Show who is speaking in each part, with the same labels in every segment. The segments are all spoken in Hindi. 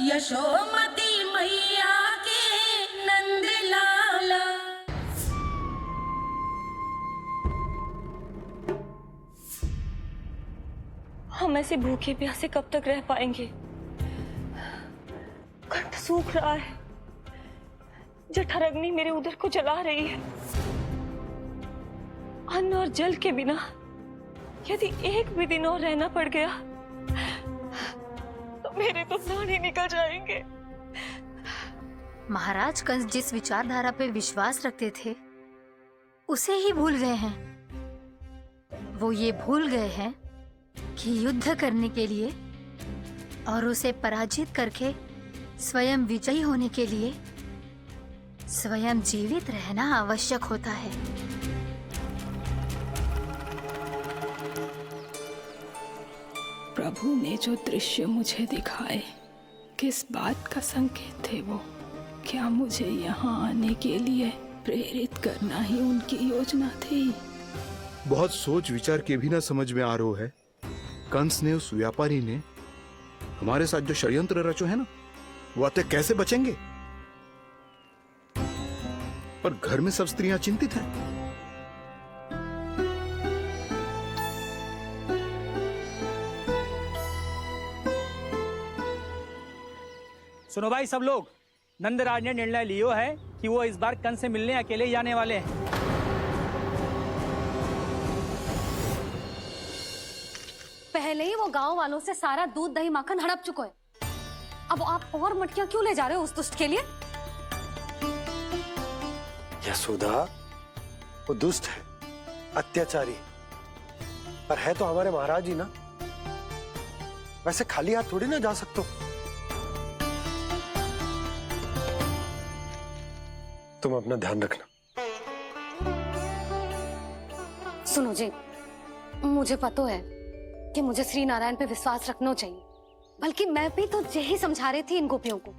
Speaker 1: यशोमती मैया के नंद लाला।
Speaker 2: हम ऐसे भूखे प्यासे कब तक रह पाएंगे? कंठ सूख रहा है, जठराग्नि मेरे उदर को जला रही है। अन्न और जल के बिना यदि एक भी दिन और रहना पड़ गया तो मेरे तो प्राण ही निकल जाएंगे।
Speaker 3: महाराज कंस जिस विचारधारा पे विश्वास रखते थे उसे ही भूल गए हैं। वो ये भूल गए हैं कि युद्ध करने के लिए और उसे पराजित करके स्वयं विजयी होने के लिए स्वयं जीवित रहना आवश्यक होता है।
Speaker 4: प्रभु ने जो दृश्य मुझे दिखाए, किस बात का संकेत थे वो? क्या मुझे यहाँ आने के लिए प्रेरित करना ही उनकी योजना थी?
Speaker 5: बहुत सोच विचार के भी ना समझ में आ रहा है। कंस ने, उस व्यापारी ने हमारे साथ जो षड्यंत्र रचो है ना, वो आते कैसे बचेंगे? पर घर में सब स्त्रियां चिंतित हैं।
Speaker 6: सुनो भाई सब लोग, नंदराज ने निर्णय लियो है कि वो इस बार कंस से मिलने अकेले ही आने वाले हैं।
Speaker 7: पहले ही वो गांव वालों से सारा दूध दही माखन हड़प चुके हैं। अब आप और मटकियां क्यों ले जा रहे हो उस दुष्ट के लिए?
Speaker 8: यशोदा, वो दुष्ट है, अत्याचारी, पर है तो हमारे महाराज ही ना। वैसे खाली हाथ थोड़ी ना जा सकते। तुम अपना ध्यान रखना।
Speaker 7: सुनो जी, मुझे पता है कि मुझे श्री नारायण पे विश्वास रखना चाहिए, बल्कि मैं भी तो यही समझा रही थी इन गोपियों को।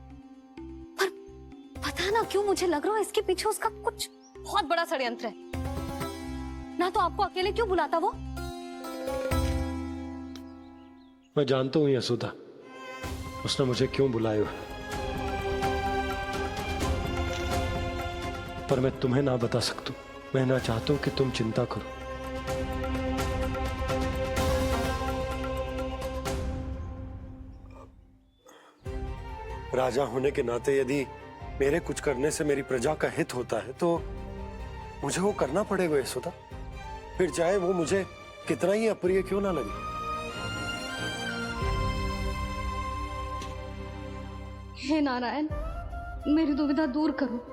Speaker 7: पर पता ना क्यों मुझे लग रहा है इसके पीछे उसका कुछ बहुत बड़ा षड्यंत्र है। ना तो आपको अकेले क्यों बुलाता वो?
Speaker 8: मैं जानता हूं यशोदा, उसने मुझे क्यों बुलाया है, पर मैं तुम्हें ना बता सकता। मैं ना चाहता हूं कि तुम चिंता करो। राजा होने के नाते यदि मेरे कुछ करने से मेरी प्रजा का हित होता है तो मुझे वो करना पड़ेगा यशोदा, फिर चाहे वो मुझे कितना ही अप्रिय क्यों ना लगे।
Speaker 7: हे नारायण, मेरी दुविधा दूर करो।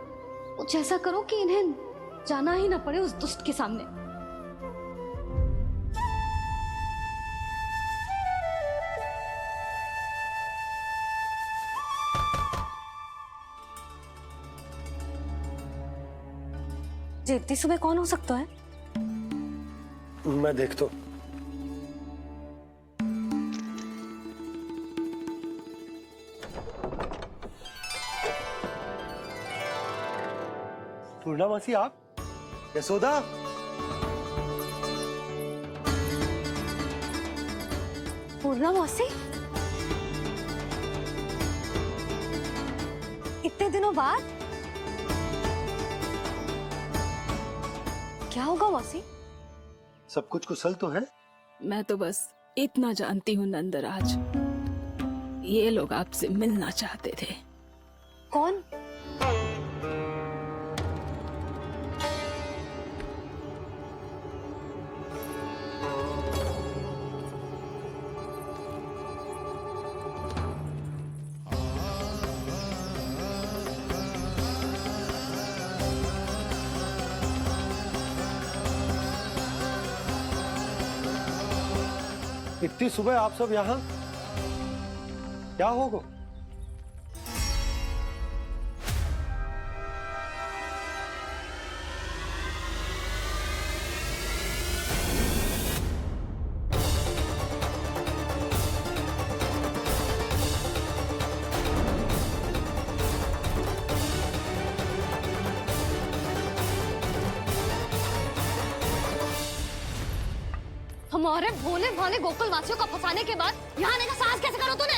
Speaker 7: कुछ ऐसा करो कि इन्हें जाना ही ना पड़े उस दुष्ट के सामने। जी इतनी सुबह कौन हो सकता है?
Speaker 8: मैं देखता हूं। पूर्णा मासी, आप? यशोदा,
Speaker 7: पूर्णा मौसी, इतने दिनों बाद? क्या होगा मौसी?
Speaker 8: सब कुछ कुशल तो है?
Speaker 4: मैं तो बस इतना जानती हूँ नंदराज, ये लोग आपसे मिलना चाहते थे।
Speaker 7: कौन?
Speaker 8: इतनी सुबह आप सब यहाँ? क्या होगा?
Speaker 7: हमारे भोले भाले गोकुल वासियों को फंसाने के बाद यहाँ आने का साहस कैसे करो तूने?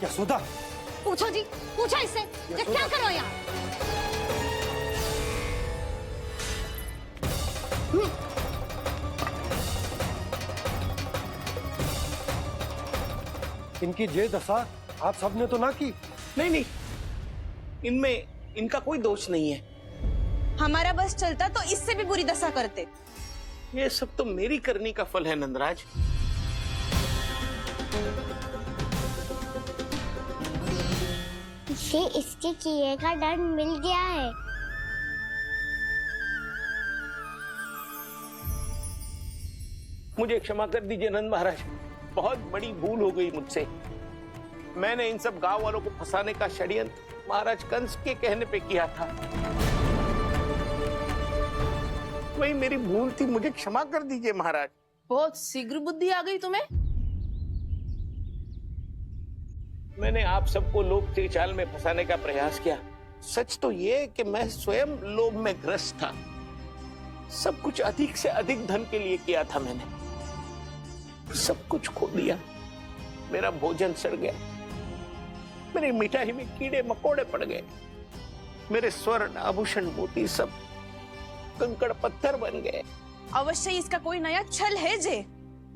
Speaker 8: यशोदा,
Speaker 7: पूछो जी, पूछो इससे ये क्या करो यहाँ।
Speaker 8: इनकी ये दशा आप सबने तो ना की।
Speaker 9: नहीं नहीं, इनमें इनका कोई दोष नहीं है।
Speaker 1: हमारा बस चलता तो इससे भी बुरी दशा करते।
Speaker 9: ये सब तो मेरी करनी का फल है नंदराज।
Speaker 10: इसे इसके किए का दंड मिल गया है।
Speaker 9: मुझे क्षमा कर दीजिए नंद महाराज, बहुत बड़ी भूल हो गई मुझसे। मैंने इन सब गांव वालों को फंसाने का षड्यंत्र महाराज कंस के कहने पे किया था। वही मेरी भूल थी, मुझे क्षमा कर दीजिए महाराज।
Speaker 1: बहुत शीघ्र बुद्धि आ गई तुम्हें।
Speaker 9: मैंने आप सबको लोभ के जाल में फंसाने का प्रयास किया। सच तो ये कि मैं स्वयं लोभ में ग्रस्त था। सब कुछ अधिक से अधिक धन के लिए किया था मैंने। सब कुछ खो दिया। मेरा भोजन सड़ गया, मेरी मिठाई में कीड़े मकोड़े पड़ गए, मेरे स्वर्ण आभूषण मोती सब कंकड़ पत्थर बन गए।
Speaker 1: अवश्य इसका कोई नया छल है जे।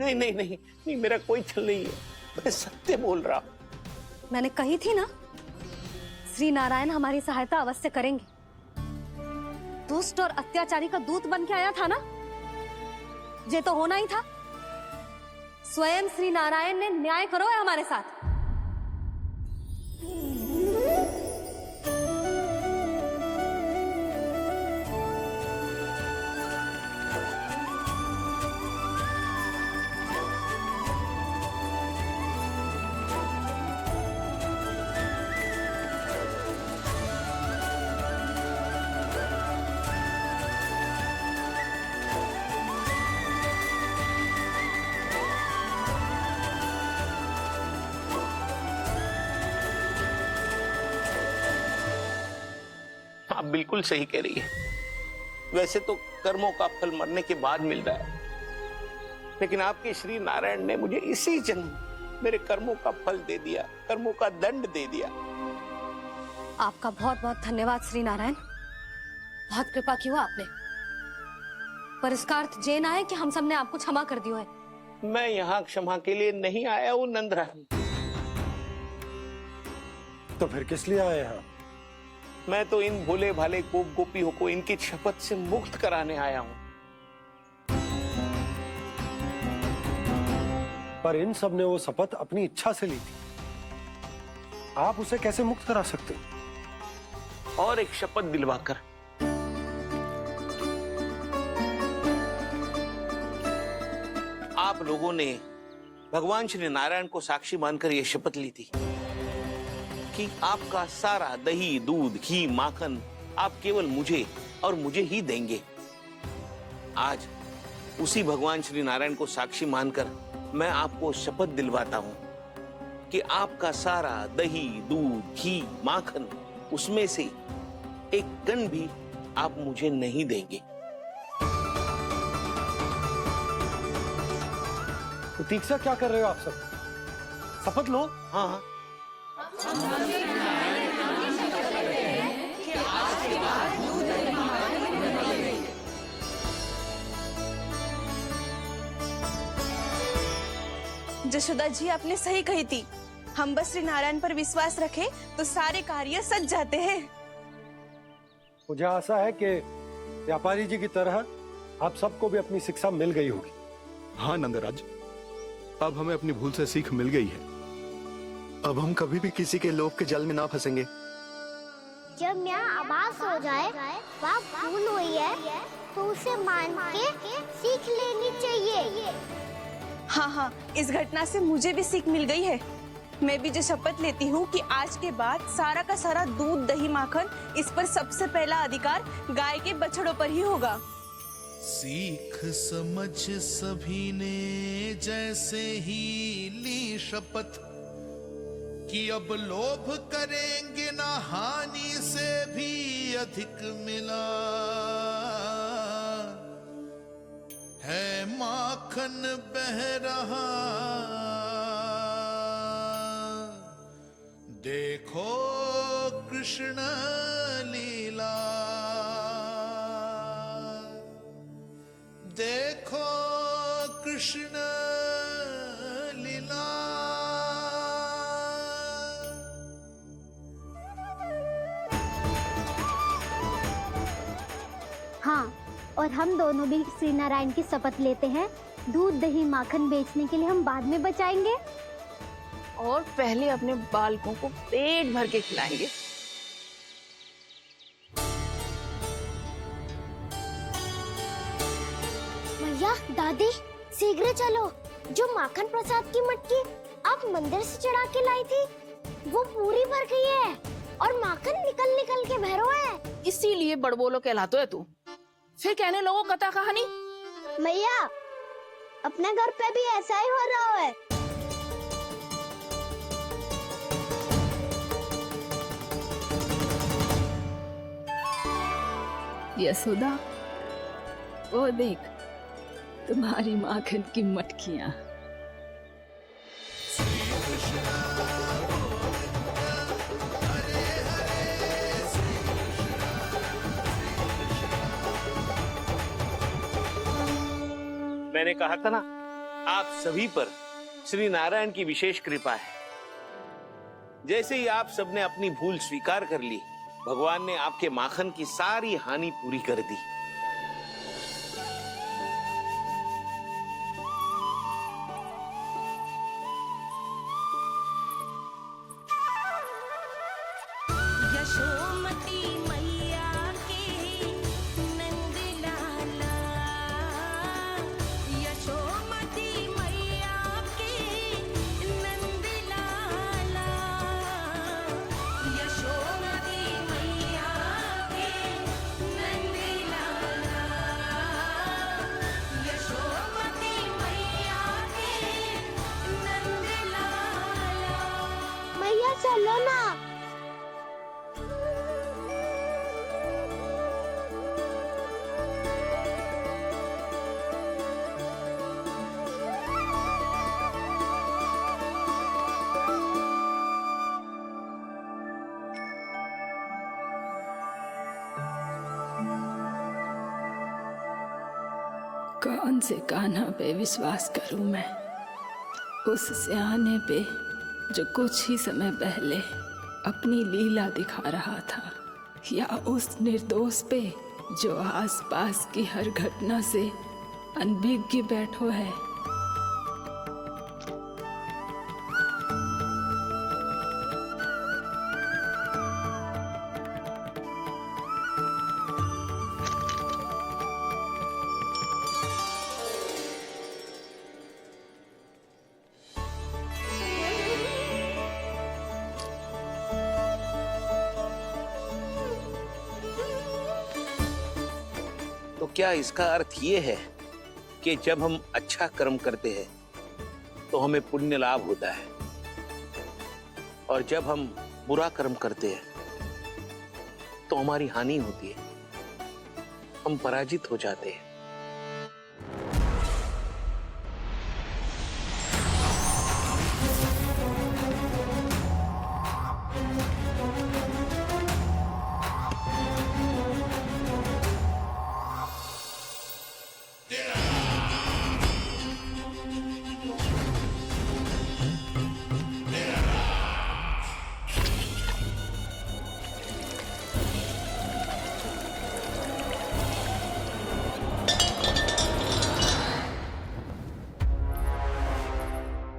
Speaker 9: नहीं नहीं नहीं नहीं, मेरा कोई छल नहीं है, मैं सत्य बोल रहा हूं।
Speaker 7: मैंने कही थी ना, श्री नारायण हमारी सहायता अवश्य करेंगे। दुष्ट और अत्याचारी का दूत बन के आया था ना, ये तो होना ही था। स्वयं श्री नारायण ने न्याय करो है हमारे साथ।
Speaker 9: आप बिल्कुल सही कह रही है। वैसे तो कर्मों का फल मरने के बाद मिल रहा है, लेकिन आपके श्री नारायण ने मुझे इसी जन्म मेरे कर्मों का फल दे दिया, कर्मों का दंड दे दिया।
Speaker 7: आपका बहुत बहुत धन्यवाद श्री नारायण, बहुत कृपा की हो आपने। पर इसका अर्थ ये ना है कि हम सब ने आपको क्षमा कर दियो है।
Speaker 9: मैं यहाँ क्षमा के लिए नहीं आया हूँ नंदरानी।
Speaker 8: तो फिर किस लिए आए हैं?
Speaker 9: मैं तो इन भोले भाले गोप गोपियों को इनकी शपथ से मुक्त कराने आया हूँ।
Speaker 8: पर इन सब ने वो शपथ अपनी इच्छा से ली थी, आप उसे कैसे मुक्त करा सकते?
Speaker 9: और एक शपथ दिलवाकर। आप लोगों ने भगवान श्री नारायण को साक्षी मानकर यह शपथ ली थी कि आपका सारा दही, दूध, घी, माखन आप केवल मुझे और मुझे ही देंगे। आज उसी भगवान श्री नारायण को साक्षी मानकर मैं आपको शपथ दिलवाता हूं कि आपका सारा दही, दूध, घी, माखन, उसमें से एक कण भी आप मुझे नहीं देंगे।
Speaker 8: प्रतीक्षा क्या कर रहे हो आप सब? शपथ लो।
Speaker 9: हाँ हाँ,
Speaker 1: जशोदा जी आपने सही कही थी। हम बस श्री नारायण पर विश्वास रखें तो सारे कार्य सज जाते हैं।
Speaker 8: मुझे आशा है कि व्यापारी जी की तरह आप सबको भी अपनी शिक्षा मिल गई होगी।
Speaker 5: हाँ नंदराज, अब हमें अपनी भूल से सीख मिल गई है। अब हम कभी भी किसी के लोभ के जल में ना फंसेंगे।
Speaker 10: जब यहाँ आभास हो जाए वहाँ भूल हुई है तो उसे मान के सीख लेनी चाहिए।
Speaker 1: हाँ हाँ, इस घटना से मुझे भी सीख मिल गई है। मैं भी जो शपथ लेती हूँ कि आज के बाद सारा का सारा दूध, दही, माखन, इस पर सबसे पहला अधिकार गाय के बछड़ों पर ही होगा।
Speaker 11: सीख समझ सभी ने जैसे ही ली शपथ कि अब लोभ करेंगे ना हानि से भी अधिक मिला है, माखन बह रहा देखो कृष्ण लीला, देखो कृष्ण लीला।
Speaker 10: हाँ, और हम दोनों भी श्री नारायण की शपथ लेते हैं, दूध दही माखन बेचने के लिए हम बाद में बचाएंगे
Speaker 2: और पहले अपने बालकों को पेट भर के खिलाएंगे।
Speaker 10: भैया, दादी, शीघ्र चलो। जो माखन प्रसाद की मटकी आप मंदिर से चढ़ा के लाई थी, वो पूरी भर गई है और माखन निकल निकल के भरो है।
Speaker 2: इसीलिए बड़बोलो कहलाते है तू। फिर कहने लोगों कथा कहानी।
Speaker 10: भैया, अपने घर पे भी ऐसा ही हो रहा है।
Speaker 4: यशोदा, वो देख तुम्हारी माखन की मटकियां।
Speaker 9: मैंने कहा था ना, आप सभी पर श्री नारायण की विशेष कृपा है। जैसे ही आप सबने अपनी भूल स्वीकार कर ली, भगवान ने आपके माखन की सारी हानि पूरी कर दी।
Speaker 1: यशोमती मैया के नंद लाला, यशोमती मैया के नंद लाला, यशोमती मैया के नंद लाला, यशोमती मैया के नंद लाला।
Speaker 10: भैया चलो ना।
Speaker 4: कौन से कान्हा पे विश्वास करूं मैं? उस सियाने पे जो कुछ ही समय पहले अपनी लीला दिखा रहा था, या उस निर्दोष पे जो आसपास की हर घटना से अनभिज्ञ बैठो है?
Speaker 9: तो क्या इसका अर्थ ये है कि जब हम अच्छा कर्म करते हैं तो हमें पुण्य लाभ होता है, और जब हम बुरा कर्म करते हैं तो हमारी हानि होती है, हम पराजित हो जाते हैं?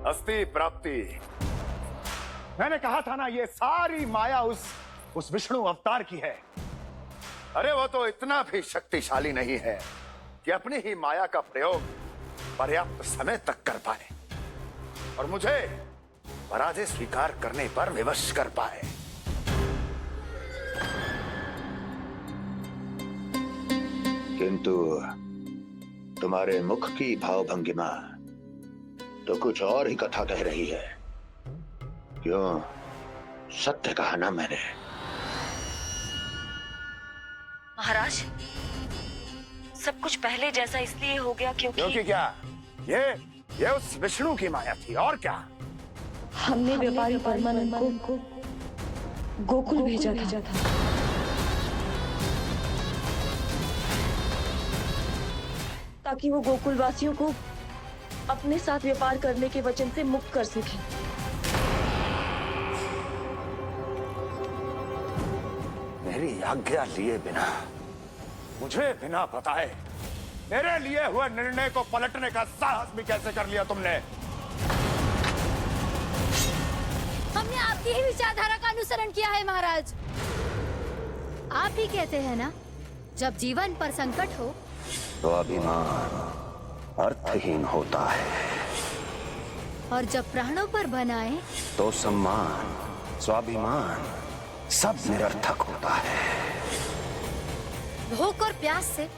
Speaker 12: अस्ति प्राप्ति। मैंने कहा था ना, ये सारी माया उस विष्णु अवतार की है। अरे वो तो इतना भी शक्तिशाली नहीं है कि अपनी ही माया का प्रयोग पर्याप्त समय तक कर पाए और मुझे पराजय स्वीकार करने पर विवश कर पाए।
Speaker 13: किंतु तुम्हारे मुख की भावभंगिमा तो कुछ और ही कथा कह रही है। क्यों? सत्य कहा ना मैंने।
Speaker 2: महाराज, सब कुछ पहले जैसा इसलिए हो गया
Speaker 12: क्योंकि क्या? ये उस विष्णु की माया थी, और क्या?
Speaker 2: हमने व्यापारी परमानंद को गोकुल भेजा था ताकि वो गोकुल वासियों को अपने साथ व्यापार करने के वचन से मुक्त कर सके।
Speaker 12: मेरी आज्ञा लिए बिना, मुझे बिना बताए मेरे लिए हुए निर्णय को पलटने का साहस भी कैसे कर लिया तुमने?
Speaker 3: हमने आपकी ही विचारधारा का अनुसरण किया है महाराज। आप ही कहते हैं ना, जब जीवन पर संकट हो
Speaker 13: तो अभिमान अर्थहीन होता है,
Speaker 3: और जब प्राणों पर बनाए
Speaker 13: तो सम्मान स्वाभिमान सब निरर्थक होता है।
Speaker 3: भूख और प्यास से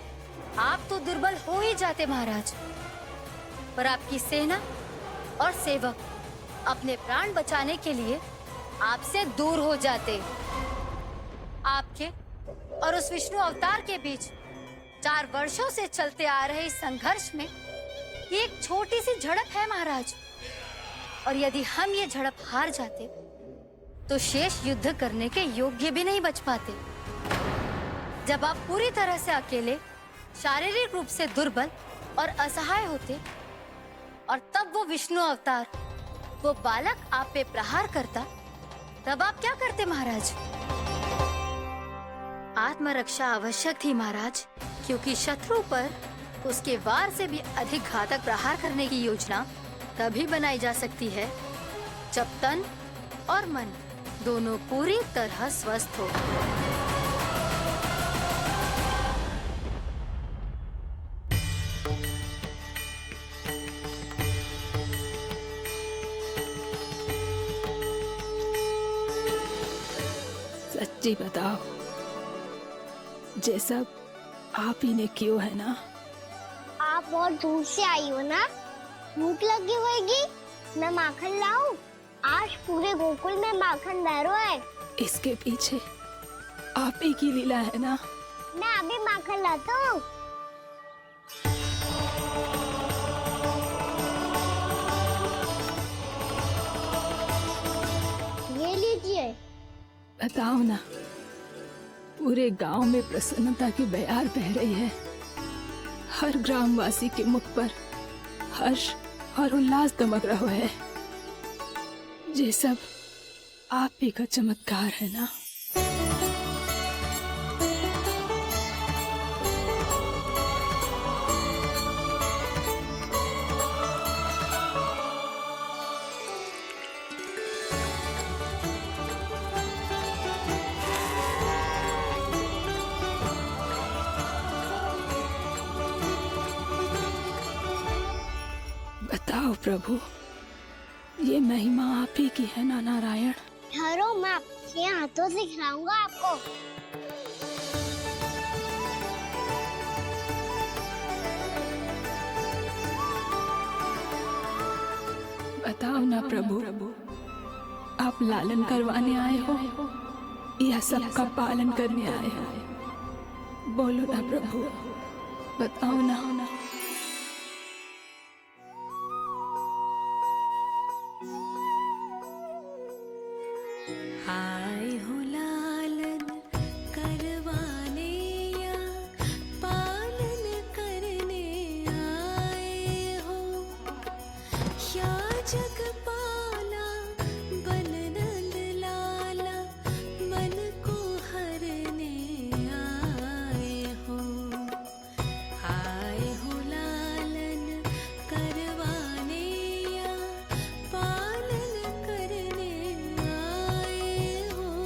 Speaker 3: आप तो दुर्बल हो ही जाते महाराज, पर आपकी सेना और सेवक अपने प्राण बचाने के लिए आपसे दूर हो जाते। आपके और उस विष्णु अवतार के बीच 4 वर्षों से चलते आ रहे इस संघर्ष में ये एक छोटी सी झड़प है महाराज, और यदि हम ये झड़प हार जाते तो शेष युद्ध करने के योग्य भी नहीं बच पाते। जब आप पूरी तरह से अकेले, शारीरिक रूप से दुर्बल और असहाय होते, और तब वो विष्णु अवतार, वो बालक आप पे प्रहार करता, तब आप क्या करते महाराज? आत्मरक्षा आवश्यक थी महाराज, क्योंकि शत्रु पर उसके वार से भी अधिक घातक प्रहार करने की योजना तभी बनाई जा सकती है जब तन और मन दोनों पूरी तरह स्वस्थ हो।
Speaker 4: सच्ची बताओ, ये सब आप ही ने क्यों है ना?
Speaker 10: आप बहुत दूर से आई हो ना, भूख लगी होगी। मैं माखन लाऊं? आज पूरे गोकुल में माखन बह रहा है।
Speaker 4: इसके पीछे आप ही की लीला है ना?
Speaker 10: मैं अभी माखन लाता हूँ। ये लीजिए।
Speaker 4: बताओ ना, पूरे गांव में प्रसन्नता की बयार बह रही है। हर ग्रामवासी के मुख पर हर्ष और उल्लास दमक रहा है। ये सब आप ही का चमत्कार है ना? बताओ प्रभु, ये महिमा आप ही की है ना नारायण?
Speaker 10: ठहरो, मैं आपके हाथों से खिलाऊंगा आपको।
Speaker 4: बताओ ना प्रभु, आप लालन करवाने आए हो या सबका पालन करने आए हो? बोलो ना प्रभु, बताओ ना।
Speaker 14: आए हो लालन करवाने या पालन करने आए हो, या जगपाला बन नंद लाला मन को हरने आए हो। आए हो लालन करवाने या पालन करने आए हो।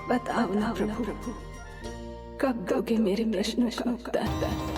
Speaker 4: बताओ ना प्रभु, कब दोगे मेरे प्रश्नों का उत्तर?